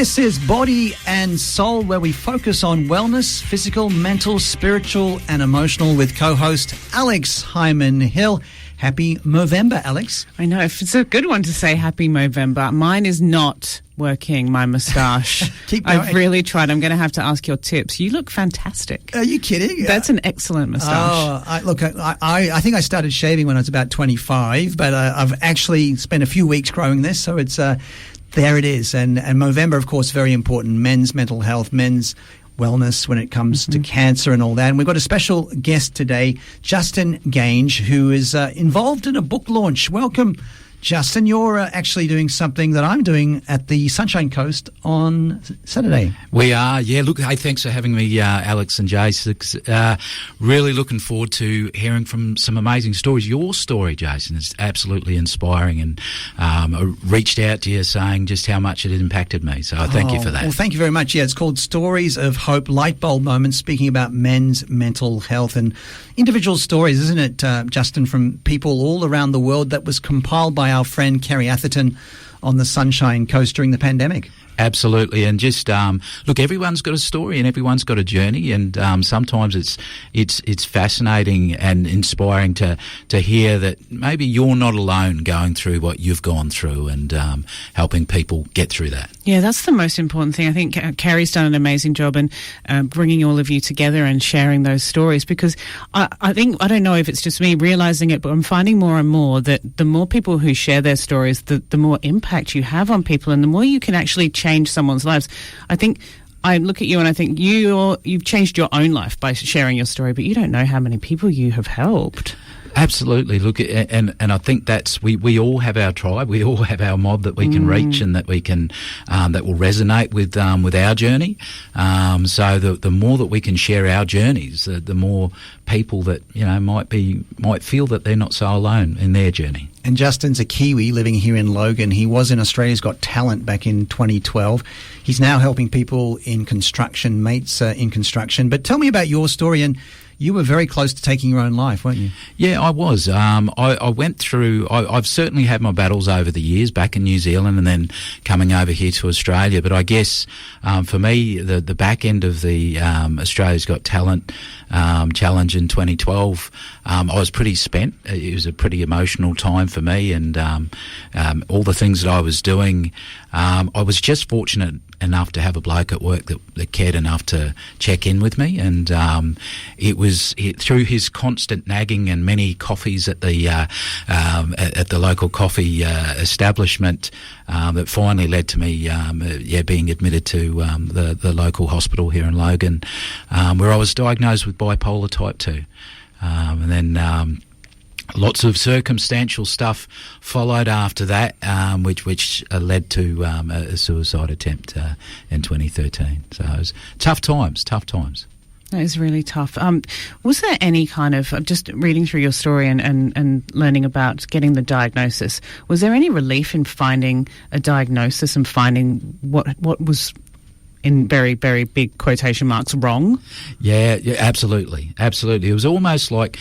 This is Body and Soul, where we focus on wellness, physical, mental, spiritual and emotional, with co-host Alex Hyman-Hill. Happy Movember, Alex. I know, it's a good one to say Happy Movember. Mine is not working, my moustache. I've really tried. I'm going to have to ask your tips. You look fantastic. Are you kidding? That's an excellent moustache. Oh, I think I started shaving when I was about 25, but I've actually spent a few weeks growing this, so it's there it is. And Movember, of course, very important. Men's mental health, men's wellness when it comes to cancer and all that. And we've got a special guest today, Justin Geange, who is involved in a book launch. Welcome, Justin. You're actually doing something that I'm doing at the Sunshine Coast on Saturday. We are, yeah. Look, hey, thanks for having me, Alex and Jason. Really looking forward to hearing from some amazing stories. Your story, Jason, is absolutely inspiring, and I reached out to you saying just how much it impacted me. So thank you for that. Well, thank you very much. Yeah, it's called Stories of Hope, Light Bulb Moments, speaking about men's mental health and individual stories, isn't it, Justin, from people all around the world, that was compiled by our friend Kerry Atherton on the Sunshine Coast during the pandemic. Absolutely, and just look, everyone's got a story and everyone's got a journey, and sometimes it's fascinating and inspiring to hear that maybe you're not alone going through what you've gone through, and helping people get through that. Yeah, that's the most important thing. I think Carrie's done an amazing job in bringing all of you together and sharing those stories, because I don't know if it's just me realising it, but I'm finding more and more that the more people who share their stories, the more impact you have on people, and the more you can actually change someone's lives. I think I look at you and I think you've changed your own life by sharing your story, but you don't know how many people you have helped. Absolutely. Look, and I think that's we all have our tribe. We all have our mob that we can reach, and that we can that will resonate with our journey. So the more that we can share our journeys, the more people that might feel that they're not so alone in their journey. And Justin's a Kiwi living here in Logan. He was in Australia's Got Talent back in 2012. He's now helping people in construction, mates in construction. But tell me about your story. And you were very close to taking your own life, weren't you? Yeah, I was. I went through... I've certainly had my battles over the years, back in New Zealand and then coming over here to Australia. But I guess for me, the back end of the Australia's Got Talent challenge in 2012, I was pretty spent. It was a pretty emotional time for me, and all the things that I was doing, I was just fortunate enough to have a bloke at work that cared enough to check in with me, and it was through his constant nagging and many coffees at the local coffee establishment that finally led to me being admitted to the local hospital here in Logan, where I was diagnosed with bipolar type 2, and then lots of circumstantial stuff followed after that, which led to a suicide attempt in 2013. So it was tough times. That is really tough. Was there any kind of, just reading through your story and learning about getting the diagnosis, was there any relief in finding a diagnosis and finding what was, in very, very big quotation marks, wrong? Yeah, absolutely. It was almost like,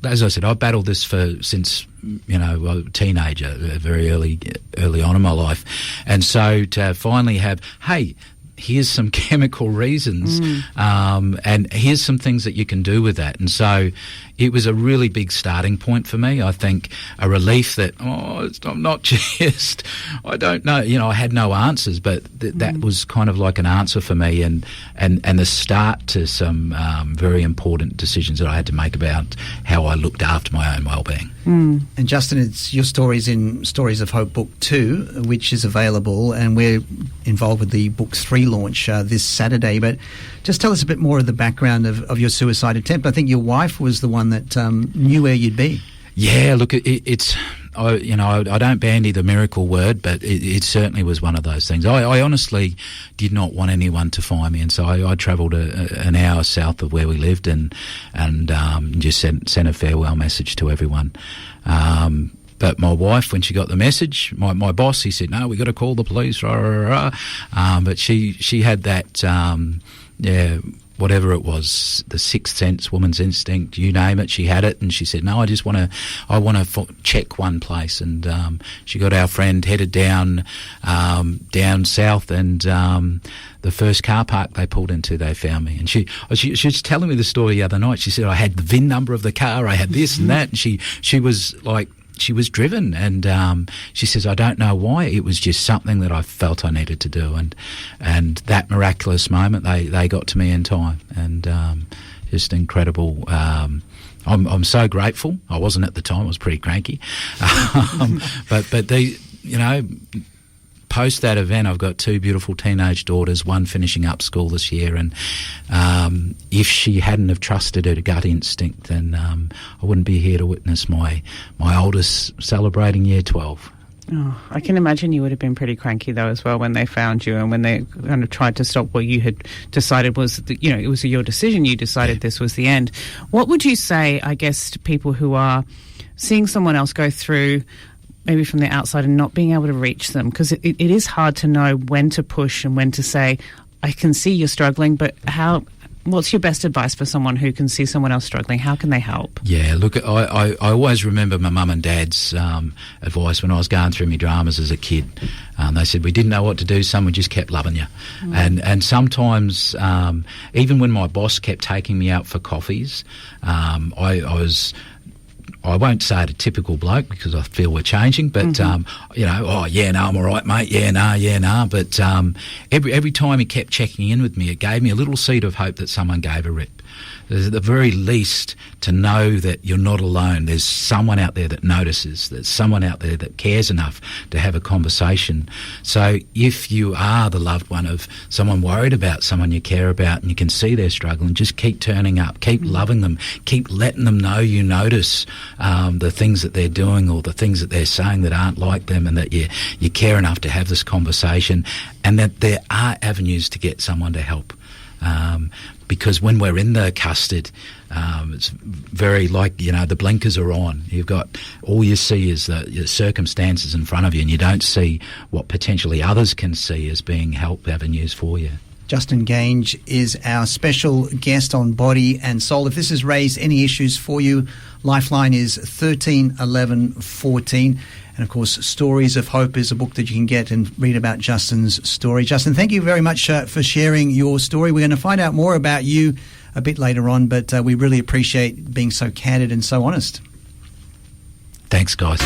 as I said, I battled this since a teenager, very early on in my life, and so to finally have, hey, here's some chemical reasons, and here's some things that you can do with that. And so it was a really big starting point for me. I think a relief that, I'm not just, I don't know, I had no answers, but that was kind of like an answer for me, and the start to some very important decisions that I had to make about how I looked after my own well-being. And Justin, it's your stories in Stories of Hope Book 2, which is available, and we're involved with the Book 3 launch this Saturday. But just tell us a bit more of the background of your suicide attempt. I think your wife was the one that knew where you'd be. Yeah, look, it's... I don't bandy the miracle word, but it certainly was one of those things. I honestly did not want anyone to find me, and so I travelled an hour south of where we lived and just sent a farewell message to everyone. But my wife, when she got the message, my boss, he said, "No, we got to call the police." But she had that whatever it was, the sixth sense, woman's instinct, you name it, she had it, and she said, no, I want to check one place, and she got our friend headed down south, and the first car park they pulled into, they found me, and she was telling me the story the other night. She said, I had the VIN number of the car, I had this and that, and she was like, she was driven, and she says, I don't know why, it was just something that I felt I needed to do, and that miraculous moment, they got to me in time, and just incredible. I'm so grateful. I wasn't at the time, I was pretty cranky, but they, post that event, I've got two beautiful teenage daughters, one finishing up school this year, and if she hadn't have trusted her gut instinct, then I wouldn't be here to witness my oldest celebrating year 12. Oh, I can imagine you would have been pretty cranky though as well when they found you and when they kind of tried to stop what you had decided was, it was your decision. You decided this was the end. What would you say, I guess, to people who are seeing someone else go through, maybe from the outside, and not being able to reach them? Because it is hard to know when to push and when to say, I can see you're struggling, but what's your best advice for someone who can see someone else struggling? How can they help? Yeah, look, I always remember my mum and dad's advice when I was going through my dramas as a kid. They said, we didn't know what to do, someone just kept loving you. And sometimes, even when my boss kept taking me out for coffees, I won't say it a typical bloke because I feel we're changing, but, I'm all right, mate, nah. But every time he kept checking in with me, it gave me a little seed of hope that someone gave a rip. There's at the very least to know that you're not alone. There's someone out there that notices. There's someone out there that cares enough to have a conversation. So if you are the loved one of someone worried about someone you care about and you can see they're struggling, just keep turning up, keep loving them, keep letting them know you notice the things that they're doing or the things that they're saying that aren't like them, and that you care enough to have this conversation, and that there are avenues to get someone to help. Because when we're in the custard, it's very like, the blinkers are on. You've got, all you see is the circumstances in front of you, and you don't see what potentially others can see as being help avenues for you. Justin Geange is our special guest on Body and Soul. If this has raised any issues for you, Lifeline is 13 11 14. And, of course, Stories of Hope is a book that you can get and read about Justin's story. Justin, thank you very much for sharing your story. We're going to find out more about you a bit later on, but we really appreciate being so candid and so honest. Thanks, guys.